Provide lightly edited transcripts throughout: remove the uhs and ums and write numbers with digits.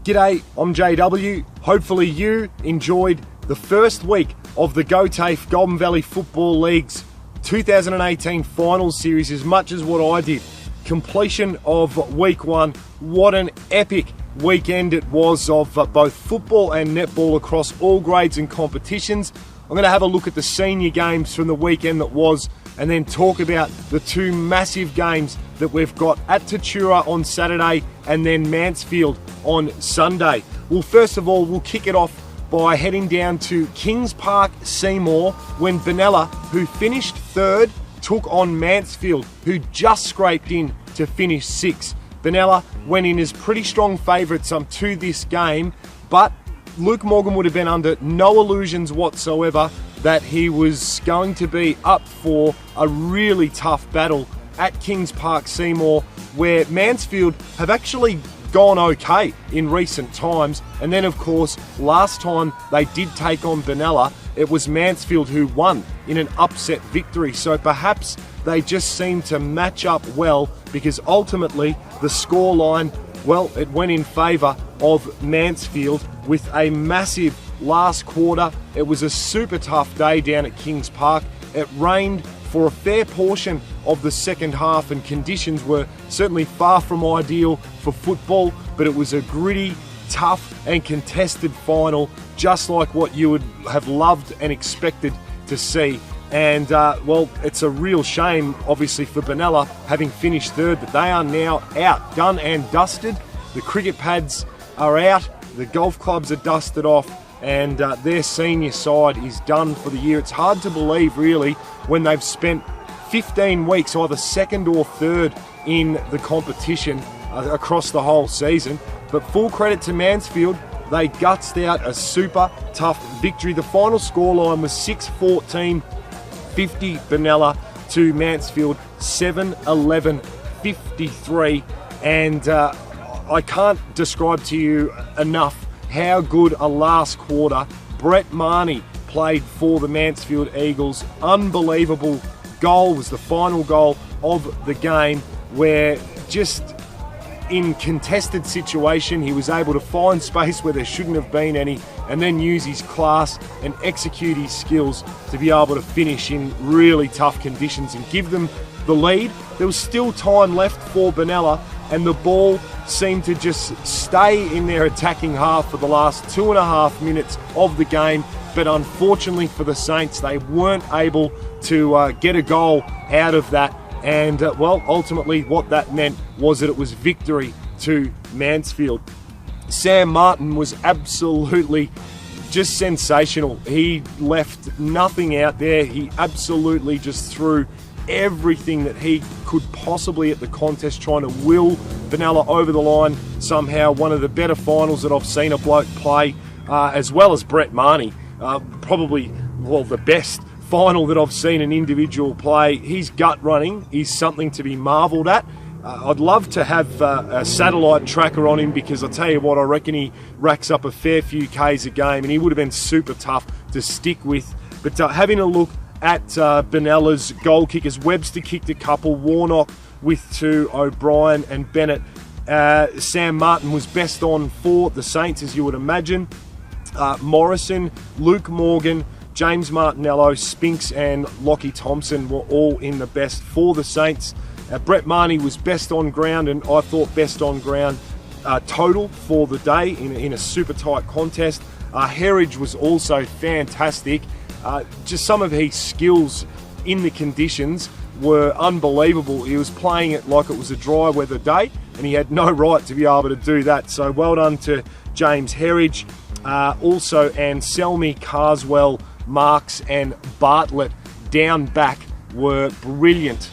G'day, I'm JW. Hopefully you enjoyed the first week of the GoTAFE Golden Valley Football League's 2018 Finals Series as much as what I did. Completion of week one. What an epic weekend it was of both football and netball across all grades and competitions. I'm going to have a look at the senior games from the weekend that was, and then talk about the two massive games that we've got at Tatura on Saturday and then Mansfield on Sunday. Well, first of all, we'll kick it off by heading down to Kings Park, Seymour, when Benalla, who finished third, took on Mansfield, who just scraped in to finish sixth. Benalla went in as pretty strong favourites to this game, but Luke Morgan would have been under no illusions whatsoever that he was going to be up for a really tough battle at Kings Park, Seymour, where Mansfield have actually gone okay in recent times. And then, of course, last time they did take on Benalla, it was Mansfield who won in an upset victory. So perhaps they just seem to match up well, because ultimately the scoreline, well, it went in favour of Mansfield with a massive last quarter. It was a super tough day down at Kings Park. It rained for a fair portion of the second half, and conditions were certainly far from ideal for football, but it was a gritty, tough and contested final, just like what you would have loved and expected to see. And well, it's a real shame obviously for Benalla, having finished third, that they are now out, done and dusted. The cricket pads are out, the golf clubs are dusted off, and their senior side is done for the year. It's hard to believe really when they've spent 15 weeks either second or third in the competition across the whole season. But full credit to Mansfield, they gutsed out a super tough victory. The final scoreline was 6-14, 50 Benalla to Mansfield 7-11, 53. And I can't describe to you enough how good a last quarter Brett Marnie played for the Mansfield Eagles. Unbelievable goal was the final goal of the game, where just in contested situation he was able to find space where there shouldn't have been any, and then use his class and execute his skills to be able to finish in really tough conditions and give them the lead. There was still time left for Benalla, and the ball seemed to just stay in their attacking half for the last 2.5 minutes of the game. But unfortunately for the Saints, they weren't able to get a goal out of that. And well, ultimately what that meant was that it was victory to Mansfield. Sam Martin was absolutely just sensational. He left nothing out there. He absolutely just threw everything that he could possibly at the contest, trying to will Benalla over the line somehow. One of the better finals that I've seen a bloke play, as well as Brett Marnie. Probably, well, the best final that I've seen an individual play. His gut running is something to be marvelled at. I'd love to have a satellite tracker on him, because I'll tell you what, I reckon he racks up a fair few Ks a game, and he would have been super tough to stick with. But having a look at Benella's goal kickers, Webster kicked a couple, Warnock with 2, O'Brien and Bennett. Sam Martin was best on for the Saints, as you would imagine. Morrison, Luke Morgan, James Martinello, Spinks and Lockie Thompson were all in the best for the Saints. Brett Marnie was best on ground, and I thought best on ground total for the day in a super tight contest. Herridge was also fantastic. Just some of his skills in the conditions were unbelievable. He was playing it like it was a dry weather day, and he had no right to be able to do that. So well done to James Herridge. Also Anselmi, Carswell, Marks and Bartlett down back were brilliant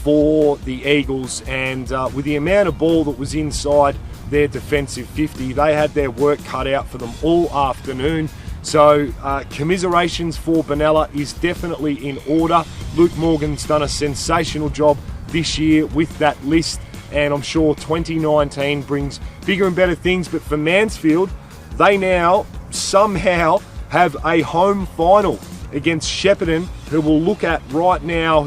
for the Eagles, and with the amount of ball that was inside their defensive 50, they had their work cut out for them all afternoon. So commiserations for Benalla is definitely in order. Luke Morgan's done a sensational job this year with that list, and I'm sure 2019 brings bigger and better things. But for Mansfield, they now somehow have a home final against Shepparton, who we'll look at right now.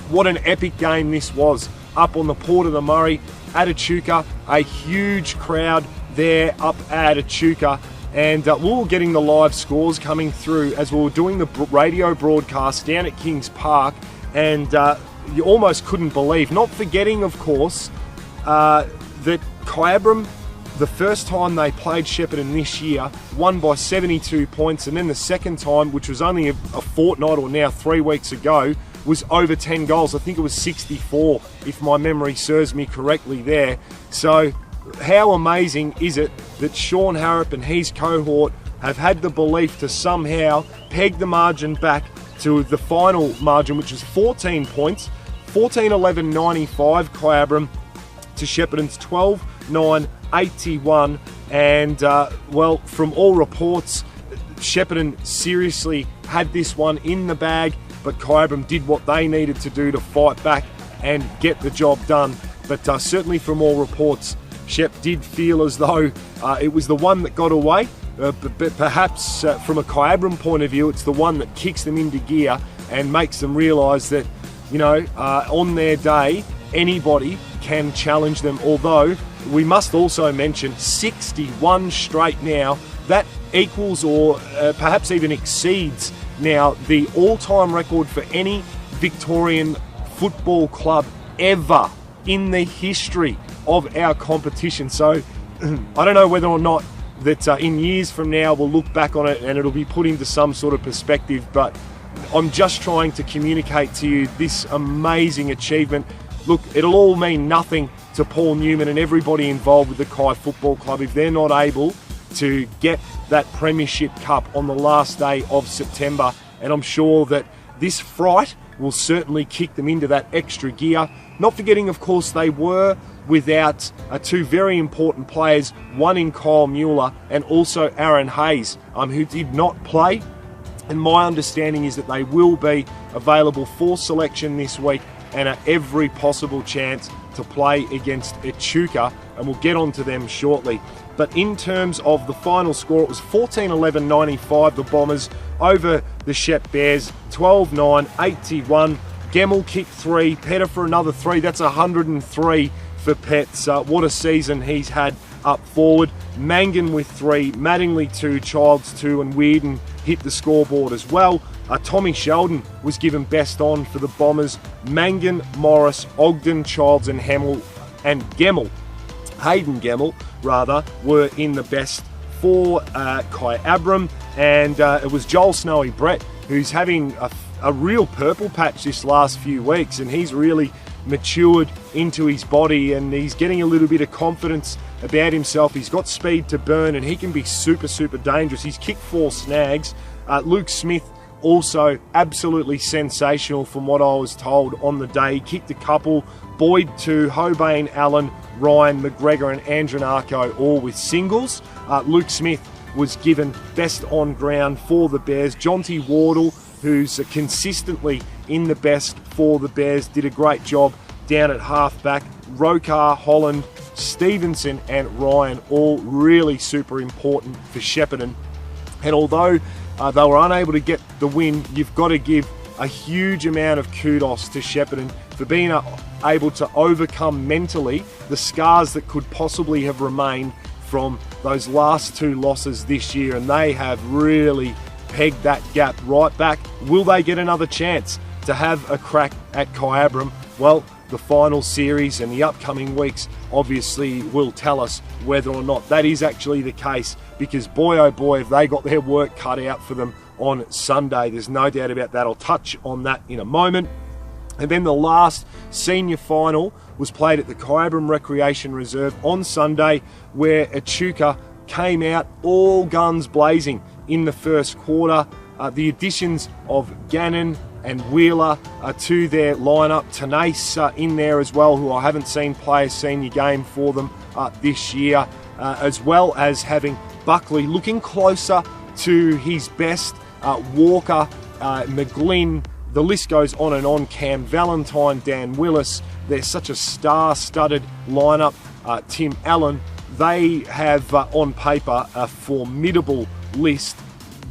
What an epic game this was up on the Port of the Murray at Echuca. A huge crowd there up at Echuca. And we were getting the live scores coming through as we were doing the radio broadcast down at Kings Park. And you almost couldn't believe, not forgetting, of course, that Kyabram, the first time they played Shepparton this year, won by 72 points. And then the second time, which was only a fortnight or now 3 weeks ago, was over 10 goals. I think it was 64, if my memory serves me correctly there. So how amazing is it that Sean Harrop and his cohort have had the belief to somehow peg the margin back to the final margin, which was 14 points, 14-11-95 Kyabram to Shepparton's 12-9-81. And, well, from all reports, Shepparton seriously had this one in the bag, but Kyabram did what they needed to do to fight back and get the job done. But certainly from all reports, Shep did feel as though it was the one that got away. But perhaps from a Kyabram point of view, it's the one that kicks them into gear and makes them realise that, you know, on their day, anybody can challenge them. Although we must also mention 61 straight now. That equals or perhaps even exceeds now the all-time record for any Victorian football club ever in the history of our competition. So I don't know whether or not that in years from now we'll look back on it and it'll be put into some sort of perspective, but I'm just trying to communicate to you this amazing achievement. Look, it'll all mean nothing to Paul Newman and everybody involved with the Kai Football Club if they're not able to get that Premiership Cup on the last day of September. And I'm sure that this fright will certainly kick them into that extra gear. Not forgetting, of course, they were without two very important players, one in Kyle Mueller and also Aaron Hayes, who did not play. And my understanding is that they will be available for selection this week and at every possible chance to play against Echuca, and we'll get on to them shortly. But in terms of the final score, it was 14-11-95, the Bombers over the Shep Bears, 12-9-81. Gemmell kicked 3, Petter for another 3. That's 103 for Pets. What a season he's had up forward. Mangan with 3, Mattingly 2, Childs 2, and Weirden hit the scoreboard as well. Tommy Sheldon was given best on for the Bombers. Mangan, Morris, Ogden, Childs, and Hayden Gemmell, were in the best for Kyabram. And it was Joel Snowy Brett, who's having a real purple patch this last few weeks, and he's really matured into his body and he's getting a little bit of confidence about himself. He's got speed to burn and he can be super, super dangerous. He's kicked 4 snags. Luke Smith, also absolutely sensational from what I was told on the day. He kicked a couple. Boyd 2, Hobane, Allen, Ryan, McGregor and Andronarco all with singles. Luke Smith was given best on ground for the Bears. Jonty Wardle, who's consistently in the best for the Bears, did a great job down at halfback. Rokar, Holland, Stevenson and Ryan, all really super important for Shepparton. And although they were unable to get the win, you've got to give a huge amount of kudos to Shepparton for being able to overcome mentally the scars that could possibly have remained from those last 2 losses this year, and they have really pegged that gap right back. Will they get another chance to have a crack at Kyabram? Well, the final series and the upcoming weeks obviously will tell us whether or not that is actually the case, because boy oh boy have they got their work cut out for them on Sunday. There's no doubt about that. I'll touch on that in a moment. And then the last senior final was played at the Kyabram Recreation Reserve on Sunday, where Echuca came out all guns blazing in the first quarter. The additions of Gannon and Wheeler to their lineup. Tanase in there as well, who I haven't seen play a senior game for them this year, as well as having Buckley looking closer to his best. Walker, McGlynn, the list goes on and on. Cam Valentine, Dan Willis. They're such a star-studded lineup. Tim Allen. They have on paper a formidable list.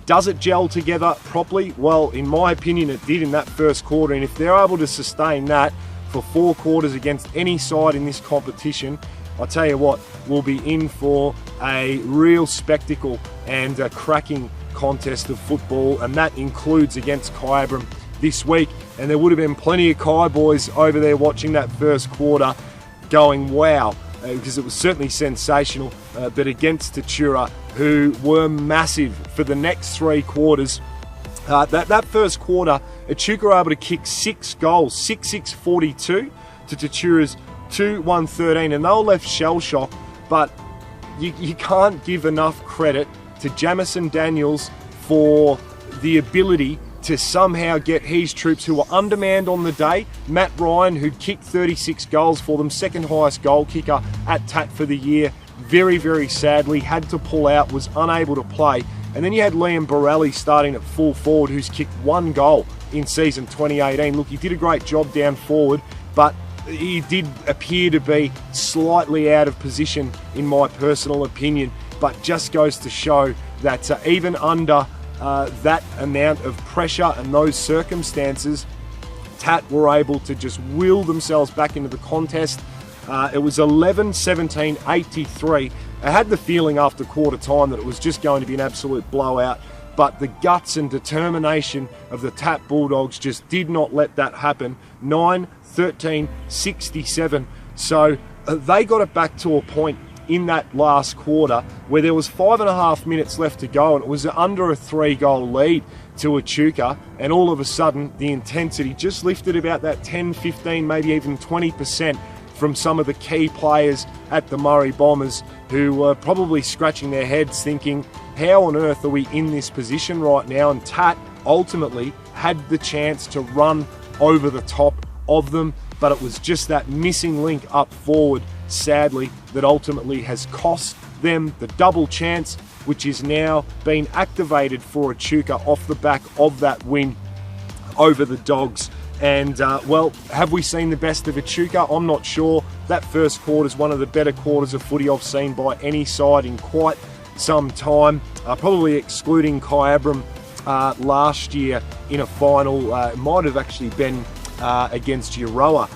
Does it gel together properly? Well, in my opinion, it did in that first quarter, and if they're able to sustain that for 4 quarters against any side in this competition, I tell you what, we'll be in for a real spectacle and a cracking contest of football, and that includes against Kyabram this week. And there would have been plenty of Kai boys over there watching that first quarter going, wow, because it was certainly sensational, but against Tatura, who were massive for the next 3 quarters. That first quarter, Echuca were able to kick 6 goals, 6-6-42 to Tatura's 2-1-13, and they were left shell-shocked, but you can't give enough credit to Jamison Daniels for the ability to somehow get his troops, who were undermanned on the day. Matt Ryan, who'd kicked 36 goals for them, second highest goal kicker at TAT for the year, very, very sadly had to pull out, was unable to play. And then you had Liam Borelli starting at full forward, who's kicked 1 goal in season 2018. Look, he did a great job down forward, but he did appear to be slightly out of position in my personal opinion, but just goes to show that even under that amount of pressure and those circumstances, TAT were able to just will themselves back into the contest. It was 11-17, 8-3. I had the feeling after quarter time that it was just going to be an absolute blowout, but the guts and determination of the TAT Bulldogs just did not let that happen. 9-13, 67. So they got it back to a point in that last quarter where there was 5.5 minutes left to go, and it was under a 3-goal lead to Echuca, and all of a sudden the intensity just lifted about that 10, 15, maybe even 20% from some of the key players at the Murray Bombers, who were probably scratching their heads thinking, how on earth are we in this position right now? And TAT ultimately had the chance to run over the top of them, but it was just that missing link up forward, sadly, that ultimately has cost them the double chance, which is now being activated for Echuca off the back of that win over the Dogs. And, well, have we seen the best of Echuca? I'm not sure. That first quarter is one of the better quarters of footy I've seen by any side in quite some time, probably excluding Kyabram last year in a final. It might have actually been against Euroa,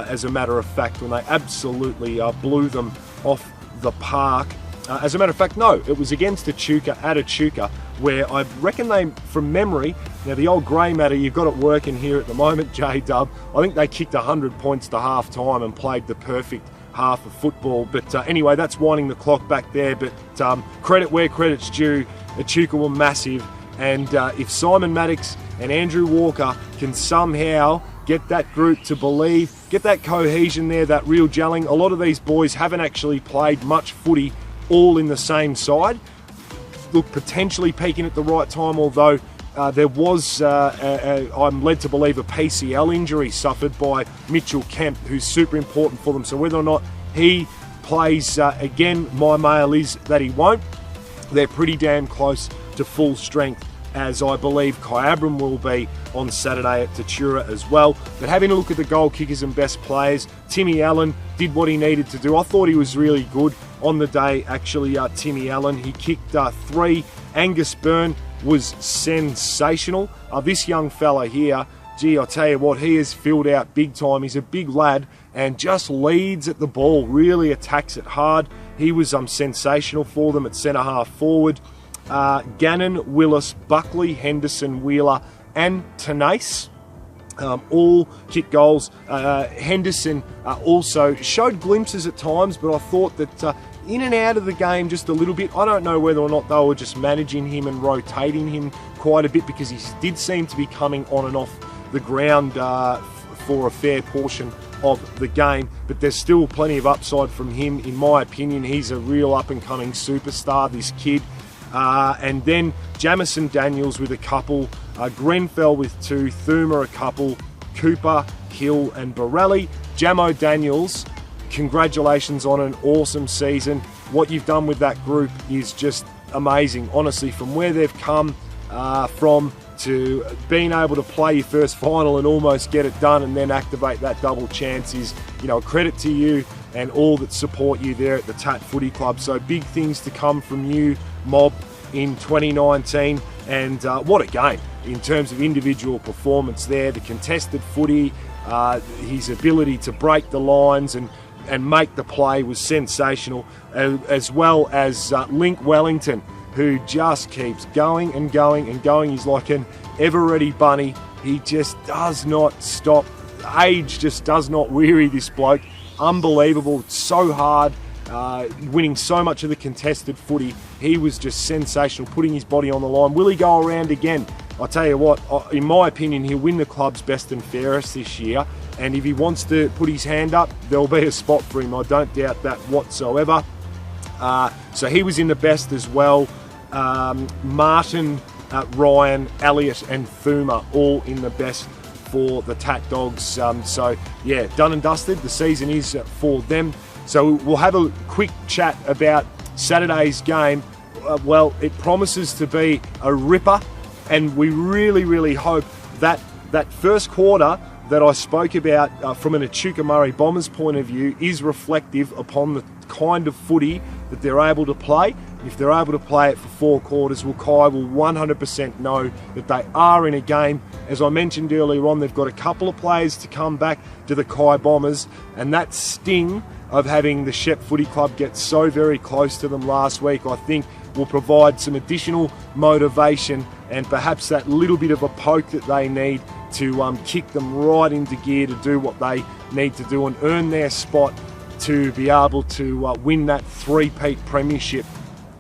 as a matter of fact, when they absolutely blew them off the park. As a matter of fact, no, it was against Echuca at Echuca, where I reckon they, from memory, now the old grey matter, you've got it working here at the moment, J-Dub, I think they kicked 100 points to half-time and played the perfect half of football. But anyway, that's winding the clock back there. But credit where credit's due, Echuca were massive. And if Simon Maddox and Andrew Walker can somehow get that group to believe, get that cohesion there, that real gelling. A lot of these boys haven't actually played much footy all in the same side. Look, potentially peaking at the right time, although there was, I'm led to believe, a PCL injury suffered by Mitchell Kemp, who's super important for them. So whether or not he plays again, my mail is that he won't. They're pretty damn close to full strength, as I believe Kyabram will be on Saturday at Tatura as well. But having a look at the goal kickers and best players, Timmy Allen did what he needed to do. I thought he was really good on the day, actually, Timmy Allen. He kicked 3. Angus Byrne was sensational. This young fella here, gee, I tell you what, he has filled out big time. He's a big lad and just leads at the ball, really attacks it hard. He was sensational for them at centre-half forward. Gannon, Willis, Buckley, Henderson, Wheeler and Tenace all kick goals. Henderson also showed glimpses at times, but I thought that in and out of the game just a little bit. I don't know whether or not they were just managing him and rotating him quite a bit, because he did seem to be coming on and off the ground for a fair portion of the game, but there's still plenty of upside from him. In my opinion, he's a real up-and-coming superstar, this kid. And then Jamison Daniels with a couple, Grenfell with 2, Thuma a couple, Cooper, Hill and Borelli. Jamo Daniels, congratulations on an awesome season. What you've done with that group is just amazing. Honestly, from where they've come from to being able to play your first final and almost get it done and then activate that double chance is, you know, a credit to you and all that support you there at the TAT Footy Club. So big things to come from you, Mob, in 2019. And what a game in terms of individual performance there, the contested footy, his ability to break the lines and and make the play was sensational, as well as Link Wellington, who just keeps going and going and going. He's like an ever-ready bunny. He just does not stop. Age just does not weary this bloke. Unbelievable, so hard, winning so much of the contested footy. He was just sensational, putting his body on the line. Will he go around again? I tell you what, in my opinion, he'll win the club's best and fairest this year. And if he wants to put his hand up, there'll be a spot for him. I don't doubt that whatsoever. So he was in the best as well. Martin, Ryan, Elliott and Fuma all in the best for the Tat Dogs. So yeah, done and dusted. The season is for them. So we'll have a quick chat about Saturday's game. Well, it promises to be a ripper, and we really, really hope that that first quarter that I spoke about from an Echuca Murray Bombers point of view is reflective upon the kind of footy that they're able to play. If they're able to play it for 4 quarters, well, Kai will 100% know that they are in a game. As I mentioned earlier on, they've got a couple of players to come back to the Kai Bombers, and that sting of having the Shep Footy Club get so very close to them last week, I think will provide some additional motivation and perhaps that little bit of a poke that they need to kick them right into gear to do what they need to do and earn their spot to be able to win that 3-peat premiership,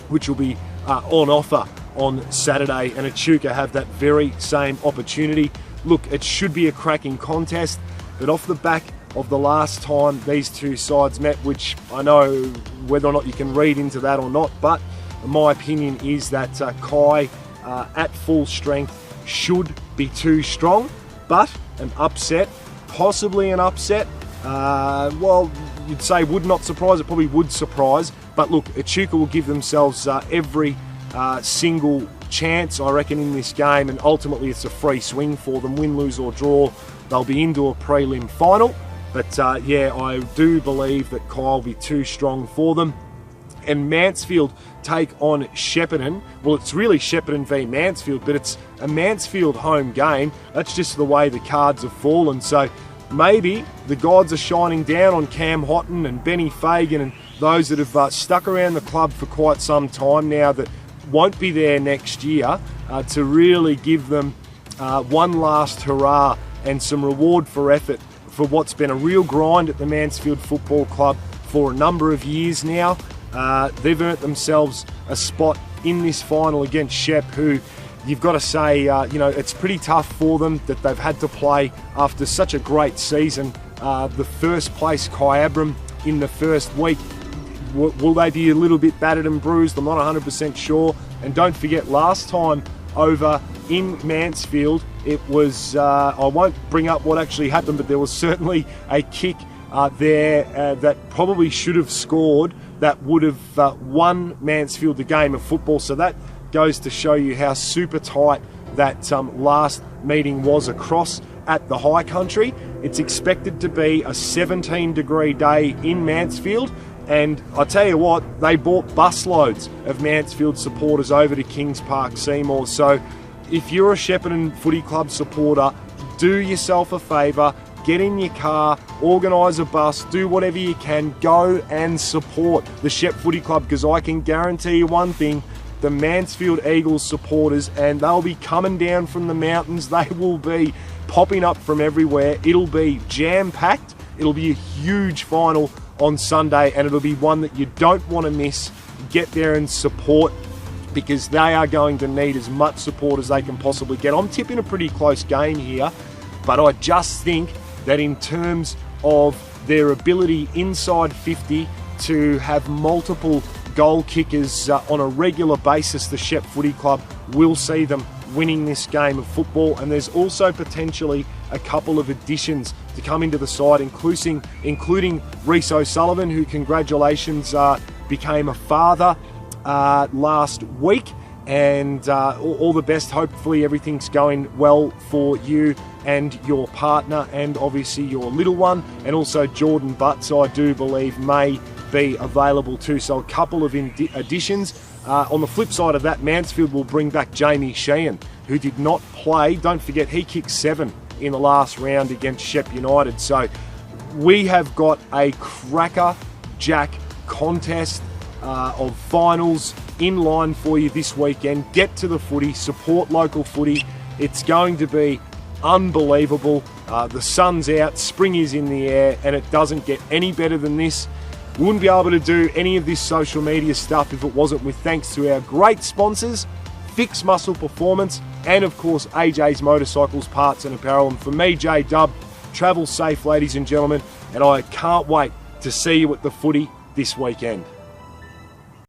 which will be on offer on Saturday, and Echuca have that very same opportunity. Look, it should be a cracking contest, but off the back of the last time these two sides met, which I know whether or not you can read into that or not, but my opinion is that Kai at full strength should be too strong, but an upset, possibly an upset, well, you'd say would not surprise, it probably would surprise, but look, Echuca will give themselves every single chance, I reckon, in this game, and ultimately it's a free swing for them. Win, lose or draw, they'll be into a prelim final. But yeah, I do believe that Kyle will be too strong for them. And Mansfield take on Shepparton. Well, it's really Shepparton v Mansfield, but it's a Mansfield home game. That's just the way the cards have fallen. So maybe the gods are shining down on Cam Houghton and Benny Fagan and those that have stuck around the club for quite some time now that won't be there next year to really give them one last hurrah and some reward for effort for what's been a real grind at the Mansfield Football Club for a number of years now. They've earned themselves a spot in this final against Shep, who you've got to say, you know, it's pretty tough for them that they've had to play after such a great season. The first place Kyabram in the first week. Will they be a little bit battered and bruised? I'm not 100% sure. And don't forget, last time over in Mansfield, it was, I won't bring up what actually happened, but there was certainly a kick there that probably should have scored, that would have won Mansfield the game of football. So that goes to show you how super tight that last meeting was across at the high country. It's expected to be a 17-degree day in Mansfield. And I tell you what, they brought busloads of Mansfield supporters over to Kings Park Seymour. So if you're a Shepparton Footy Club supporter, do yourself a favour, get in your car, organise a bus, do whatever you can, go and support the Shep Footy Club, because I can guarantee you one thing, the Mansfield Eagles supporters, and they'll be coming down from the mountains, they will be popping up from everywhere. It'll be jam-packed, it'll be a huge final on Sunday, and it'll be one that you don't want to miss. Get there and support, because they are going to need as much support as they can possibly get. I'm tipping a pretty close game here, but I just think that in terms of their ability inside 50 to have multiple goal kickers on a regular basis, the Shep Footy Club will see them winning this game of football. And there's also potentially a couple of additions to come into the side, including Reece O'Sullivan, who, congratulations, became a father last week. And all the best. Hopefully everything's going well for you and your partner, and obviously your little one. And also Jordan Butts, I do believe, may be available too. So a couple of additions. On the flip side of that, Mansfield will bring back Jamie Sheehan, who did not play. Don't forget, he kicked 7 in the last round against Shep United. So we have got a cracker jack contest of finals in line for you this weekend. Get to the footy, support local footy. It's going to be unbelievable. The sun's out, spring is in the air, and it doesn't get any better than this. We wouldn't be able to do any of this social media stuff if it wasn't with thanks to our great sponsors, Fix Muscle Performance, and of course AJ's Motorcycles, Parts and Apparel. And for me, J-Dub, travel safe, ladies and gentlemen, and I can't wait to see you at the footy this weekend.